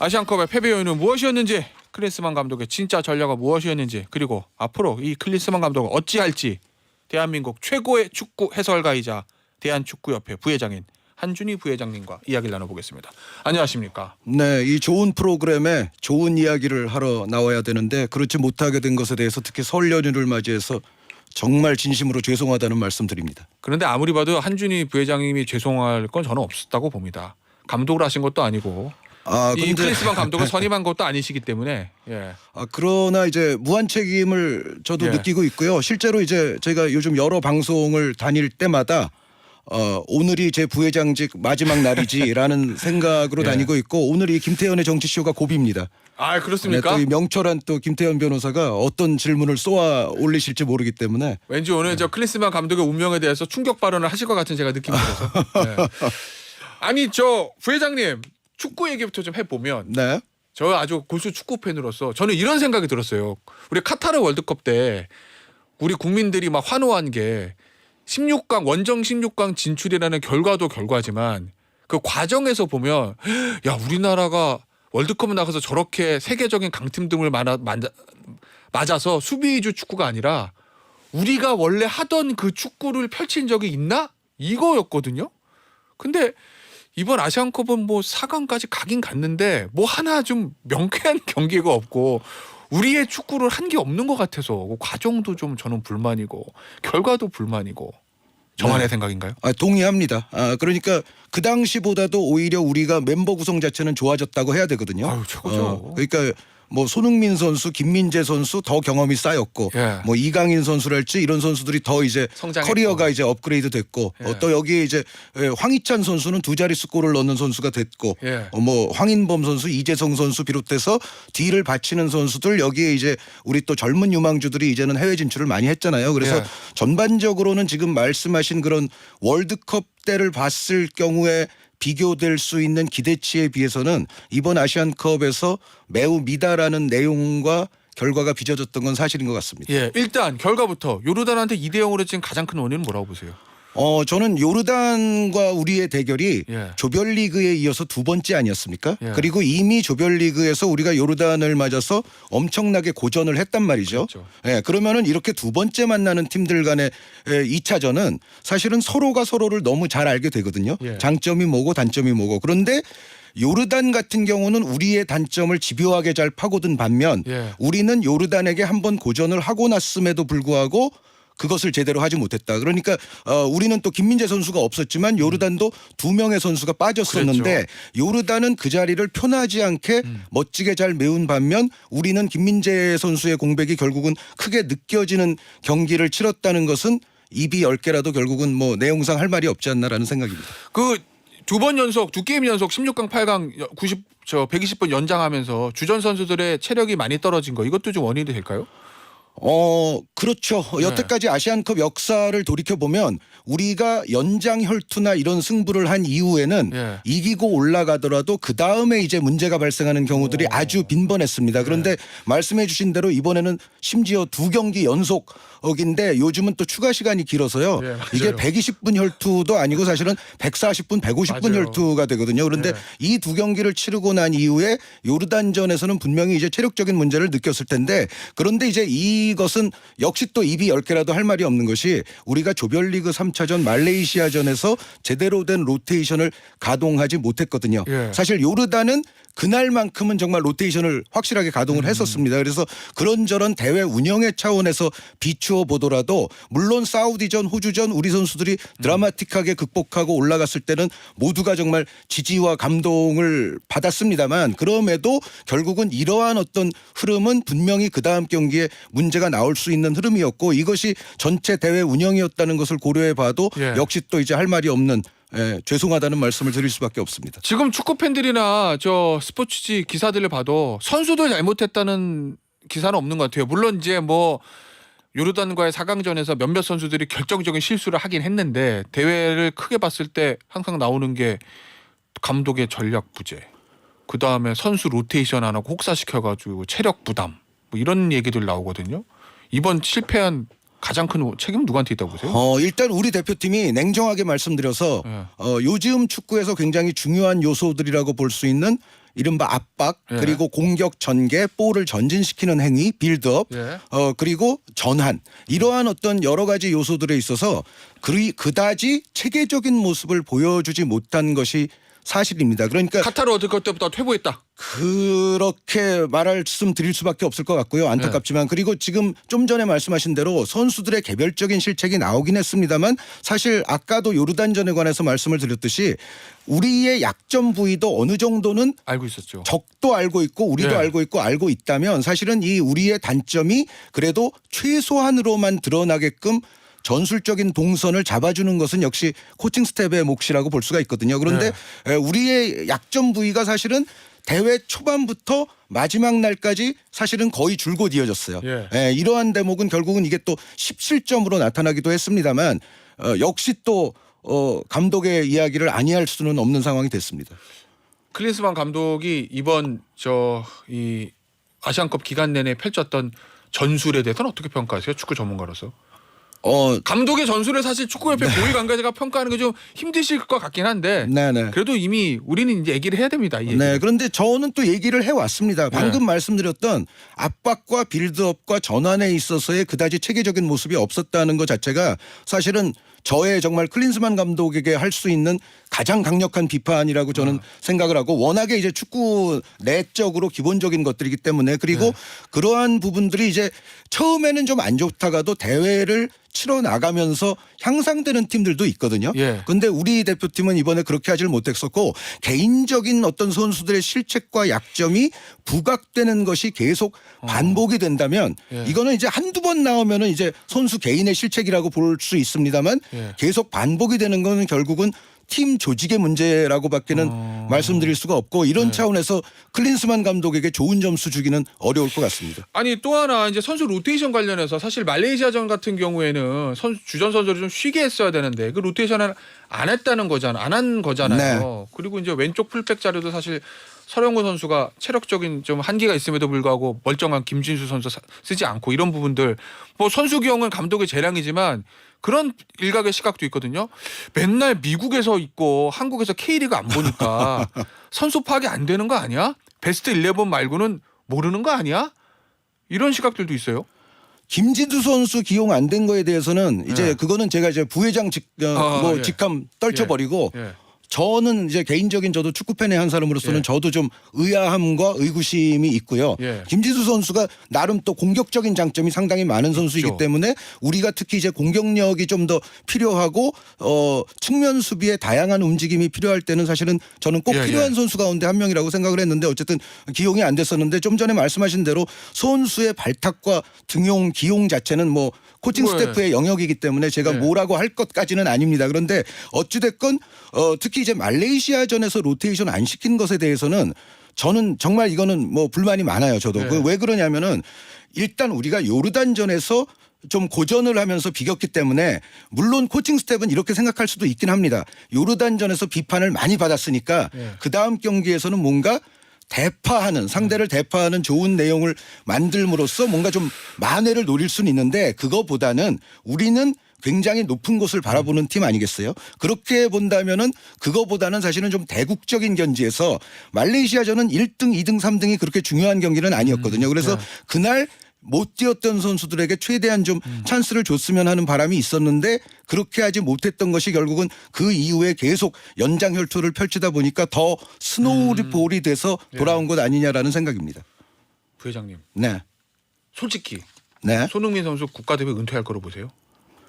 아시안컵의 패배 요인은 무엇이었는지, 클린스만 감독의 진짜 전략은 무엇이었는지, 그리고 앞으로 이 클린스만 감독은 어찌할지 대한민국 최고의 축구 해설가이자 대한축구협회 부회장인 한준희 부회장님과 이야기를 나눠보겠습니다. 안녕하십니까? 네, 이 좋은 프로그램에 좋은 이야기를 하러 나와야 되는데 그렇지 못하게 된 것에 대해서 특히 설 연휴를 맞이해서 정말 진심으로 죄송하다는 말씀드립니다. 그런데 아무리 봐도 한준희 부회장님이 죄송할 건 저는 없었다고 봅니다. 감독을 하신 것도 아니고 이 클린스만 감독을 선임한 것도 아니시기 때문에 그러나 이제 무한 책임을 저도 느끼고 있고요. 실제로 이제 제가 요즘 여러 방송을 다닐 때마다 오늘이 제 부회장직 마지막 날이지라는 생각으로 다니고 있고 오늘 이 김태현의 정치쇼가 고비입니다. 아, 그렇습니까? 또 이 명철한 또 김태현 변호사가 어떤 질문을 쏘아 올리실지 모르기 때문에 왠지 오늘 저 클린스만 감독의 운명에 대해서 충격 발언을 하실 것 같은 제가 느낌이 들어서. 아니 저 부회장님 축구 얘기부터 좀 해보면 네. 저 아주 골수 축구 팬으로서 저는 이런 생각이 들었어요. 우리 카타르 월드컵 때 우리 국민들이 막 환호한 게 16강 원정 16강 진출이라는 결과도 결과지만 그 과정에서 보면 야 우리나라가 월드컵 나가서 저렇게 세계적인 강팀 등을 맞아서 수비 위주 축구가 아니라 우리가 원래 하던 그 축구를 펼친 적이 있나? 이거였거든요. 근데 이번 아시안컵은 뭐 4강까지 가긴 갔는데 뭐 하나 좀 명쾌한 경기가 없고 우리의 축구를 한 게 없는 것 같아서 그 과정도 좀 저는 불만이고 결과도 불만이고 저만의 생각인가요? 동의합니다. 그러니까 그 당시보다도 오히려 우리가 멤버 구성 자체는 좋아졌다고 해야 되거든요. 아유, 최고죠. 그러니까 뭐 손흥민 선수, 김민재 선수 더 경험이 쌓였고 뭐 이강인 선수랄지 이런 선수들이 더 이제 성장했고. 커리어가 이제 업그레이드 됐고 또 여기에 이제 황희찬 선수는 두 자릿수 골을 넣는 선수가 됐고 뭐 황인범 선수, 이재성 선수 비롯해서 뒤를 받치는 선수들 여기에 이제 우리 또 젊은 유망주들이 이제는 해외 진출을 많이 했잖아요. 그래서 전반적으로는 지금 말씀하신 그런 월드컵 때를 봤을 경우에 비교될 수 있는 기대치에 비해서는 이번 아시안컵에서 매우 미달하는 내용과 결과가 빚어졌던 건 사실인 것 같습니다. 일단 결과부터 요르단한테 2대0으로 진 가장 큰 원인은 뭐라고 보세요? 저는 요르단과 우리의 대결이 조별리그에 이어서 두 번째 아니었습니까? 그리고 이미 조별리그에서 우리가 요르단을 맞아서 엄청나게 고전을 했단 말이죠. 그렇죠. 그러면은 이렇게 두 번째 만나는 팀들 간의 2차전은 사실은 서로가 서로를 너무 잘 알게 되거든요. 장점이 뭐고 단점이 뭐고. 그런데 요르단 같은 경우는 우리의 단점을 집요하게 잘 파고든 반면 우리는 요르단에게 한번 고전을 하고 났음에도 불구하고 그것을 제대로 하지 못했다. 그러니까 우리는 또 김민재 선수가 없었지만 요르단도 두 명의 선수가 빠졌었는데 요르단은 그 자리를 편하지 않게 멋지게 잘 메운 반면 우리는 김민재 선수의 공백이 결국은 크게 느껴지는 경기를 치렀다는 것은 입이 10개라도 결국은 뭐 내용상 할 말이 없지 않나라는 생각입니다. 그 두 번 연속 두 게임 연속 16강 8강 120분 연장하면서 주전 선수들의 체력이 많이 떨어진 거 이것도 좀 원인이 될까요? 그렇죠. 여태까지 아시안컵 역사를 돌이켜보면 우리가 연장 혈투나 이런 승부를 한 이후에는 이기고 올라가더라도 그 다음에 이제 문제가 발생하는 경우들이 아주 빈번했습니다. 그런데 말씀해 주신 대로 이번에는 심지어 두 경기 연속인데 요즘은 또 추가 시간이 길어서요. 이게 120분 혈투도 아니고 사실은 140분, 150분 혈투가 되거든요. 그런데 이 두 경기를 치르고 난 이후에 요르단전에서는 분명히 이제 체력적인 문제를 느꼈을 텐데 그런데 이제 이것은 역시 또 입이 10개라도 할 말이 없는 것이 우리가 조별리그 3차전 말레이시아전에서 제대로 된 로테이션을 가동하지 못했거든요. 사실 요르단은 그날만큼은 정말 로테이션을 확실하게 가동을 했었습니다. 그래서 그런저런 대회 운영의 차원에서 비추어 보더라도 물론 사우디전, 호주전 우리 선수들이 드라마틱하게 극복하고 올라갔을 때는 모두가 정말 지지와 감동을 받았습니다만 그럼에도 결국은 이러한 어떤 흐름은 분명히 그 다음 경기에 문제가 나올 수 있는 흐름이었고 이것이 전체 대회 운영이었다는 것을 고려해 봐도 역시 또 이제 할 말이 없는 죄송하다는 말씀을 드릴 수밖에 없습니다. 지금 축구 팬들이나 저 스포츠지 기사들을 봐도 선수들 잘못했다는 기사는 없는 것 같아요. 물론 이제 뭐 요르단과의 4강전에서 몇몇 선수들이 결정적인 실수를 하긴 했는데 대회를 크게 봤을 때 항상 나오는 게 감독의 전략 부재, 그 다음에 선수 로테이션 안 하고 혹사시켜가지고 체력 부담 뭐 이런 얘기들 나오거든요. 이번 실패한 가장 큰 책임은 누구한테 있다고 보세요? 일단 우리 대표팀이 냉정하게 말씀드려서 예. 요즘 축구에서 굉장히 중요한 요소들이라고 볼 수 있는 이른바 압박 예. 그리고 공격 전개 볼을 전진시키는 행위 빌드업 예. 그리고 전환 이러한 어떤 여러 가지 요소들에 있어서 그다지 체계적인 모습을 보여주지 못한 것이 사실입니다. 그러니까 카타르 월드컵 때부터 퇴보했다. 그렇게 말씀드릴 수밖에 없을 것 같고요. 안타깝지만 그리고 지금 좀 전에 말씀하신 대로 선수들의 개별적인 실책이 나오긴 했습니다만 사실 아까도 요르단전에 관해서 말씀을 드렸듯이 우리의 약점 부위도 어느 정도는 알고 있었죠. 적도 알고 있고 우리도 예. 알고 있고 알고 있다면 사실은 이 우리의 단점이 그래도 최소한으로만 드러나게끔 전술적인 동선을 잡아주는 것은 역시 코칭 스텝의 몫이라고 볼 수가 있거든요. 그런데 우리의 약점 부위가 사실은 대회 초반부터 마지막 날까지 사실은 거의 줄곧 이어졌어요. 이러한 대목은 결국은 이게 또 17점으로 나타나기도 했습니다만 역시 또 감독의 이야기를 아니할 수는 없는 상황이 됐습니다. 클린스만 감독이 이번 이 아시안컵 기간 내내 펼쳤던 전술에 대해서는 어떻게 평가하세요? 축구 전문가로서. 감독의 전술을 사실 축구협회 고위 관계자가 평가하는 게 좀 힘드실 것 같긴 한데 네네. 그래도 이미 우리는 이제 얘기를 해야 됩니다. 이 네, 그런데 저는 또 얘기를 해왔습니다. 방금 말씀드렸던 압박과 빌드업과 전환에 있어서의 그다지 체계적인 모습이 없었다는 것 자체가 사실은 저의 정말 클린스만 감독에게 할 수 있는 가장 강력한 비판이라고 저는 생각을 하고 워낙에 이제 축구 내적으로 기본적인 것들이기 때문에 그리고 그러한 부분들이 이제 처음에는 좀 안 좋다가도 대회를 치러 나가면서 향상되는 팀들도 있거든요. 근데 우리 대표팀은 이번에 그렇게 하질 못했었고 개인적인 어떤 선수들의 실책과 약점이 부각되는 것이 계속 반복이 된다면 이거는 이제 한두 번 나오면은 이제 선수 개인의 실책이라고 볼 수 있습니다만 계속 반복이 되는 거는 결국은 팀 조직의 문제라고밖에는 말씀드릴 수가 없고 이런 차원에서 클린스만 감독에게 좋은 점수 주기는 어려울 것 같습니다. 아니 또 하나 이제 선수 로테이션 관련해서 사실 말레이시아전 같은 경우에는 주전 선수를 좀 쉬게 했어야 되는데 그 로테이션을 안 했다는 거잖아, 안 한 거잖아요. 그리고 이제 왼쪽 풀백 자리도 사실 서령우 선수가 체력적인 좀 한계가 있음에도 불구하고 멀쩡한 김진수 선수 쓰지 않고 이런 부분들 뭐 선수 기용은 감독의 재량이지만 그런 일각의 시각도 있거든요. 맨날 미국에서 있고 한국에서 K리그 안 보니까 선수 파악이 안 되는 거 아니야? 베스트 11 말고는 모르는 거 아니야? 이런 시각들도 있어요. 김진수 선수 기용 안 된 거에 대해서는 이제 그거는 제가 이제 부회장 직함 떨쳐버리고 저는 이제 개인적인 저도 축구 팬의 한 사람으로서는 저도 좀 의아함과 의구심이 있고요. 김진수 선수가 나름 또 공격적인 장점이 상당히 많은 선수이기 때문에 우리가 특히 이제 공격력이 좀 더 필요하고 측면 수비에 다양한 움직임이 필요할 때는 사실은 저는 꼭 필요한 선수 가운데 한 명이라고 생각을 했는데 어쨌든 기용이 안 됐었는데 좀 전에 말씀하신 대로 선수의 발탁과 등용 기용 자체는 뭐 코칭 스태프의 영역이기 때문에 제가 뭐라고 할 것까지는 아닙니다. 그런데 어찌됐건 특히 이제 말레이시아전에서 로테이션 안 시킨 것에 대해서는 저는 정말 이거는 뭐 불만이 많아요. 저도. 왜 그러냐면은 일단 우리가 요르단전에서 좀 고전을 하면서 비겼기 때문에 물론 코칭 스텝은 이렇게 생각할 수도 있긴 합니다. 요르단전에서 비판을 많이 받았으니까 그 다음 경기에서는 뭔가 대파하는 상대를 대파하는 좋은 내용을 만들므로써 뭔가 좀 만회를 노릴 수는 있는데 그거보다는 우리는 굉장히 높은 곳을 바라보는 팀 아니겠어요? 그렇게 본다면은 그거보다는 사실은 좀 대국적인 견지에서 말레이시아전은 1등, 2등, 3등이 그렇게 중요한 경기는 아니었거든요. 그래서 그날 못 뛰었던 선수들에게 최대한 좀 찬스를 줬으면 하는 바람이 있었는데 그렇게 하지 못했던 것이 결국은 그 이후에 계속 연장 혈투를 펼치다 보니까 더 스노우볼이 돼서 돌아온 것 아니냐라는 생각입니다. 부회장님. 네. 솔직히 네. 손흥민 선수 국가대표 은퇴할 거로 보세요?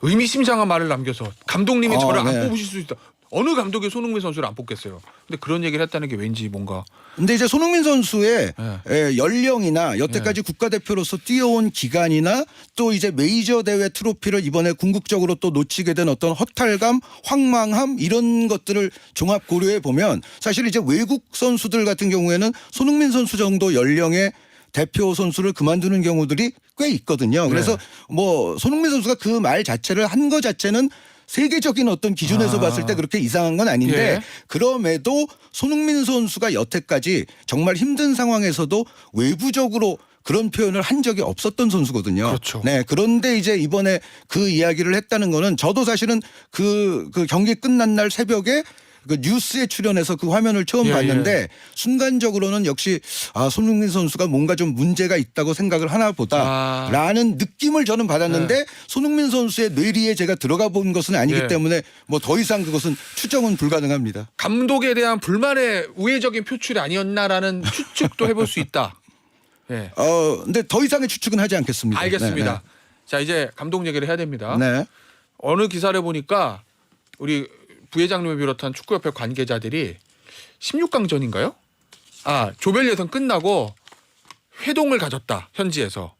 의미심장한 말을 남겨서 감독님이 저를 안 뽑으실 수 있다. 어느 감독이 손흥민 선수를 안 뽑겠어요. 근데 그런 얘기를 했다는 게 왠지 뭔가. 근데 이제 손흥민 선수의 연령이나 여태까지 국가대표로서 뛰어온 기간이나 또 이제 메이저 대회 트로피를 이번에 궁극적으로 또 놓치게 된 어떤 허탈감, 황망함 이런 것들을 종합 고려해 보면 사실 이제 외국 선수들 같은 경우에는 손흥민 선수 정도 연령의 대표 선수를 그만두는 경우들이 꽤 있거든요. 그래서 뭐 손흥민 선수가 그 말 자체를 한 거 자체는 세계적인 어떤 기준에서 봤을 때 그렇게 이상한 건 아닌데 그럼에도 손흥민 선수가 여태까지 정말 힘든 상황에서도 외부적으로 그런 표현을 한 적이 없었던 선수거든요. 그렇죠. 네. 그런데 이제 이번에 그 이야기를 했다는 거는 저도 사실은 그 경기 끝난 날 새벽에 그 뉴스에 출연해서 그 화면을 처음 예, 봤는데 순간적으로는 역시 손흥민 선수가 뭔가 좀 문제가 있다고 생각을 하나 보다라는 느낌을 저는 받았는데 손흥민 선수의 뇌리에 제가 들어가 본 것은 아니기 때문에 뭐 더 이상 그것은 추정은 불가능합니다. 감독에 대한 불만의 우회적인 표출이 아니었나라는 추측도 해볼 수 있다. 예. 근데 더 이상의 추측은 하지 않겠습니다. 알겠습니다. 네, 자 이제 감독 얘기를 해야 됩니다. 네. 어느 기사를 보니까 우리 부회장님을 비롯한 축구협회 관계자들이 16강전인가요? 조별 예선 끝나고 회동을 가졌다. 현지에서.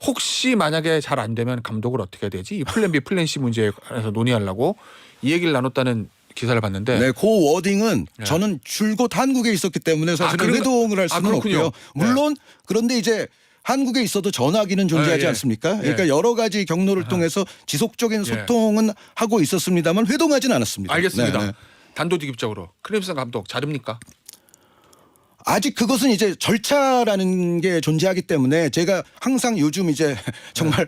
혹시 만약에 잘 안 되면 감독을 어떻게 해야 되지? 이 플랜 B, 플랜 C 문제에 관해서 논의하려고 이 얘기를 나눴다는 기사를 봤는데 네, 그 워딩은 저는 줄곧 한국에 있었기 때문에 사실은 회동을 할 수는 없고요. 물론 그런데 이제 한국에 있어도 전화기는 존재하지 않습니까? 그러니까 여러 가지 경로를 통해서 지속적인 소통은 하고 있었습니다만 회동하진 않았습니다. 알겠습니다. 단도직입적으로 클림슨 감독 자릅니까? 아직 그것은 이제 절차라는 게 존재하기 때문에 제가 항상 요즘 이제 정말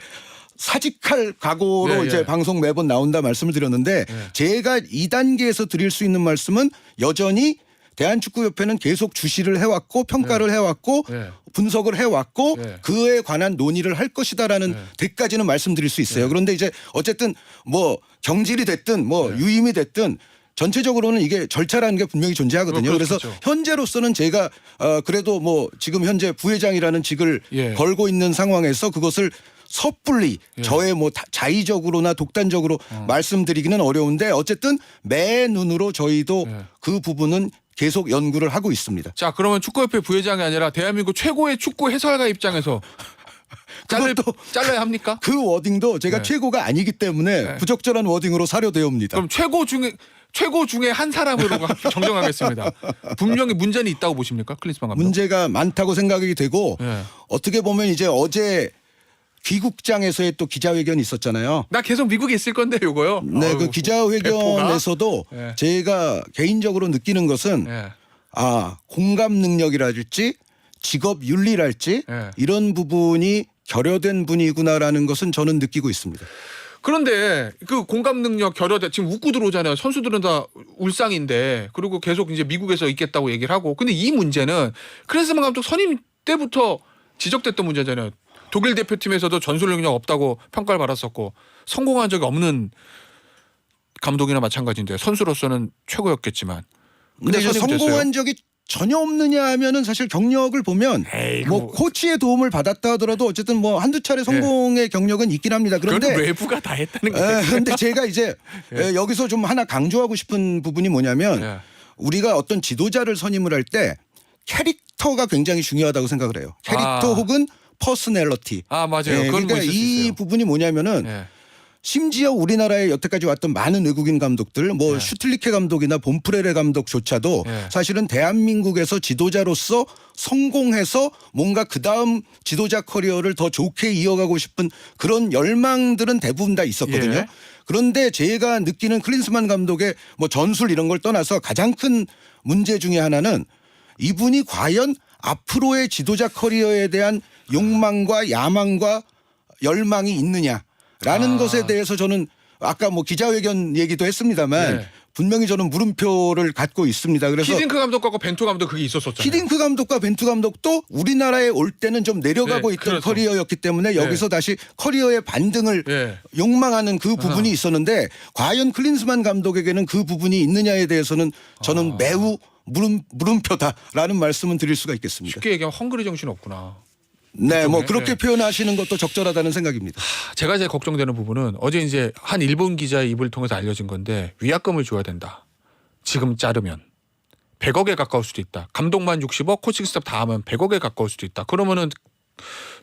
사직할 각오로 이제 방송 매번 나온다 말씀을 드렸는데 제가 2단계에서 드릴 수 있는 말씀은 여전히 대한축구협회는 계속 주시를 해왔고 평가를 해왔고 분석을 해왔고 그에 관한 논의를 할 것이다라는 데까지는 말씀드릴 수 있어요. 그런데 이제 어쨌든 뭐 경질이 됐든 뭐 유임이 됐든 전체적으로는 이게 절차라는 게 분명히 존재하거든요. 그래서 현재로서는 제가 그래도 뭐 지금 현재 부회장이라는 직을 걸고 있는 상황에서 그것을 섣불리 저의 뭐 자의적으로나 독단적으로 말씀드리기는 어려운데 어쨌든 매 눈으로 저희도 그 부분은 계속 연구를 하고 있습니다. 자, 그러면 축구협회 부회장이 아니라 대한민국 최고의 축구 해설가 입장에서 잘라야 합니까? 그 워딩도 제가 최고가 아니기 때문에 부적절한 워딩으로 사료되옵니다. 그럼 최고 중에 한 사람으로 정정하겠습니다. 분명히 문제는 있다고 보십니까? 클린스만 감독. 문제가 많다고 생각이 되고 어떻게 보면 이제 어제 귀국장에서의 또 기자회견이 있었잖아요. 나 계속 미국에 있을 건데 요거요. 네, 그 기자회견에서도 제가 개인적으로 느끼는 것은 공감 능력이랄지 직업 윤리랄지 이런 부분이 결여된 분이구나라는 것은 저는 느끼고 있습니다. 그런데 그 공감 능력 결여돼 지금 웃고 들어오잖아요. 선수들은 다 울상인데 그리고 계속 이제 미국에서 있겠다고 얘기를 하고. 근데 이 문제는 클린스만 감독 선임 때부터 지적됐던 문제잖아요. 독일 대표팀에서도 전술 능력 없다고 평가를 받았었고 성공한 적이 없는 감독이나 마찬가지인데 선수로서는 최고였겠지만. 근데 성공한 적이 전혀 없느냐 하면은 사실 경력을 보면 뭐 코치의 도움을 받았다 하더라도 어쨌든 뭐 한두 차례 성공의 경력은 있긴 합니다. 그런데 외부가 다 했다는 거예요. 그런데 제가 이제 여기서 좀 하나 강조하고 싶은 부분이 뭐냐면 우리가 어떤 지도자를 선임을 할 때 캐릭터가 굉장히 중요하다고 생각을 해요. 캐릭터 혹은 퍼스널리티. 맞아요. 그건 그러니까 이 부분이 뭐냐면은 심지어 우리나라에 여태까지 왔던 많은 외국인 감독들 뭐 슈틸리케 감독이나 봄프레레 감독조차도 사실은 대한민국에서 지도자로서 성공해서 뭔가 그다음 지도자 커리어를 더 좋게 이어가고 싶은 그런 열망들은 대부분 다 있었거든요. 그런데 제가 느끼는 클린스만 감독의 뭐 전술 이런 걸 떠나서 가장 큰 문제 중에 하나는 이분이 과연 앞으로의 지도자 커리어에 대한 욕망과 야망과 열망이 있느냐라는 것에 대해서 저는 아까 뭐 기자회견 얘기도 했습니다만 분명히 저는 물음표를 갖고 있습니다. 그래서 히딩크 감독과 벤투 감독 그게 있었었잖아요. 히딩크 감독과 벤투 감독도 우리나라에 올 때는 좀 내려가고 있던 커리어였기 때문에 여기서 다시 커리어의 반등을 욕망하는 그 부분이 있었는데 과연 클린스만 감독에게는 그 부분이 있느냐에 대해서는 저는 매우 물음표다라는 말씀은 드릴 수가 있겠습니다. 쉽게 얘기하면 헝그리 정신 없구나. 네, 뭐 그렇게 표현하시는 것도 적절하다는 생각입니다. 제가 제일 걱정되는 부분은 어제 이제 한 일본 기자의 입을 통해서 알려진 건데 위약금을 줘야 된다. 지금 자르면 100억에 가까울 수도 있다. 감독만 60억, 코칭 스텝 다 하면 100억에 가까울 수도 있다. 그러면은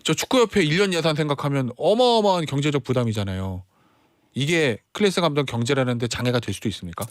저 축구협회 1년 예산 생각하면 어마어마한 경제적 부담이잖아요. 이게 클린스 감독 경제라는데 장애가 될 수도 있습니까?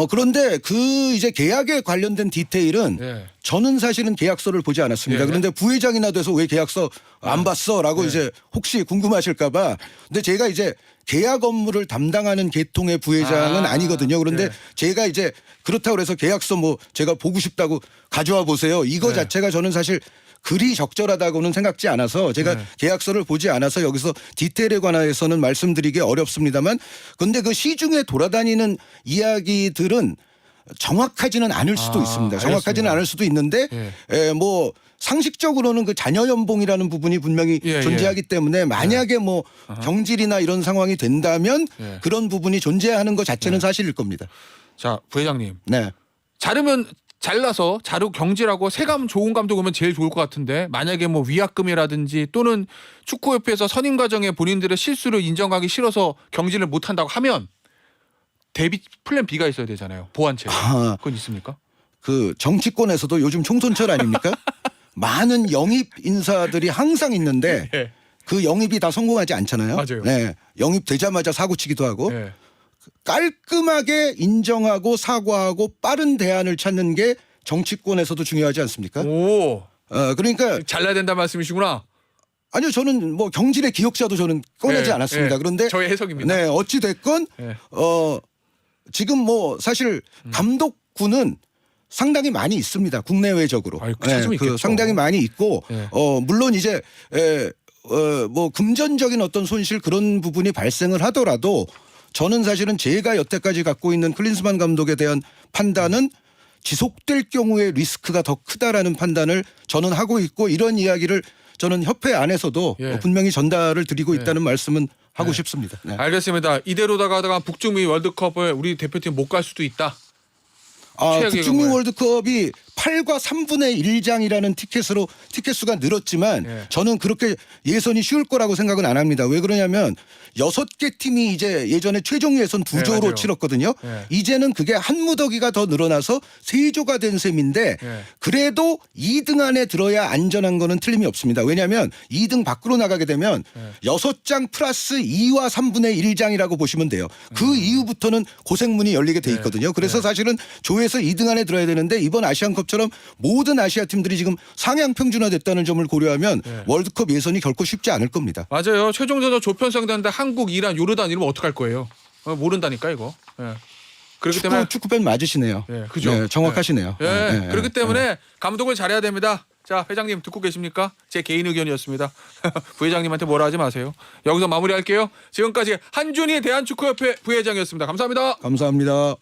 그런데 그 이제 계약에 관련된 디테일은 저는 사실은 계약서를 보지 않았습니다. 그런데 부회장이나 돼서 왜 계약서 안 봤어라고 이제 혹시 궁금하실까봐. 근데 제가 이제 계약 업무를 담당하는 계통의 부회장은 아니거든요. 그런데 제가 이제 그렇다고 해서 계약서 뭐 제가 보고 싶다고 가져와 보세요. 이거 자체가 저는 사실 그리 적절하다고는 생각지 않아서 제가 네. 계약서를 보지 않아서 여기서 디테일에 관해서는 말씀드리기 어렵습니다만 근데 그 시중에 돌아다니는 이야기들은 정확하지는 않을 수도 있습니다. 정확하지는 알겠습니다. 않을 수도 있는데 뭐 상식적으로는 그 자녀 연봉이라는 부분이 분명히 존재하기 때문에 만약에 뭐 경질이나 이런 상황이 된다면 그런 부분이 존재하는 것 자체는 사실일 겁니다. 자, 부회장님. 네. 자르면 잘라서 자르고 경질하고 세감 좋은 감독 오면 제일 좋을 것 같은데 만약에 뭐 위약금이라든지 또는 축구협회에서 선임 과정에 본인들의 실수를 인정하기 싫어서 경질을 못 한다고 하면 대비 플랜 B가 있어야 되잖아요. 보완책. 그건 있습니까? 그 정치권에서도 요즘 총선철 아닙니까? 많은 영입 인사들이 항상 있는데 네. 그 영입이 다 성공하지 않잖아요. 맞아요. 네. 영입되자마자 사고 치기도 하고 네. 깔끔하게 인정하고 사과하고 빠른 대안을 찾는 게 정치권에서도 중요하지 않습니까? 오, 그러니까 잘라야 된다 말씀이시구나. 아니요 저는 뭐 경질의 기억자도 저는 꺼내지 네, 않았습니다. 네. 그런데 저의 해석입니다. 네 어찌 됐건 네. 지금 뭐 사실 감독군은 상당히 많이 있습니다. 국내외적으로. 아유, 찾으면 있겠죠. 상당히 많이 있고 네. 물론 이제 뭐 금전적인 어떤 손실 그런 부분이 발생을 하더라도 저는 사실은 제가 여태까지 갖고 있는 클린스만 감독에 대한 판단은 지속될 경우에 리스크가 더 크다라는 판단을 저는 하고 있고 이런 이야기를 저는 협회 안에서도 분명히 전달을 드리고 있다는 말씀은 하고 싶습니다. 네. 알겠습니다. 이대로다가 북중미 월드컵을 우리 대표팀 못 갈 수도 있다. 북중미 월드컵이 8과 3분의 1장이라는 티켓 수가 늘었지만 저는 그렇게 예선이 쉬울 거라고 생각은 안 합니다. 왜 그러냐면 6개 팀이 이제 예전에 최종 예선 2조로 치렀거든요. 이제는 그게 한 무더기가 더 늘어나서 3조가 된 셈인데 그래도 2등 안에 들어야 안전한 거는 틀림이 없습니다. 왜냐하면 2등 밖으로 나가게 되면 6장 플러스 2와 3분의 1장이라고 보시면 돼요. 그 이후부터는 고생문이 열리게 돼 있거든요. 그래서 사실은 조에서 2등 안에 들어야 되는데 이번 아시안컵처럼 모든 아시아 팀들이 지금 상향 평준화됐다는 점을 고려하면 월드컵 예선이 결코 쉽지 않을 겁니다. 맞아요. 최종전은 조편성되는데 한국, 이란, 요르단 이러면 어떡할 거예요? 모른다니까 이거. 그렇기 때문에 축구 팬 맞으시네요. 그죠? 네, 정확하시네요. 그렇기 때문에 감독을 잘해야 됩니다. 자, 회장님 듣고 계십니까? 제 개인 의견이었습니다. 부회장님한테 뭐라 하지 마세요. 여기서 마무리할게요. 지금까지 한준희 대한축구협회 부회장이었습니다. 감사합니다. 감사합니다.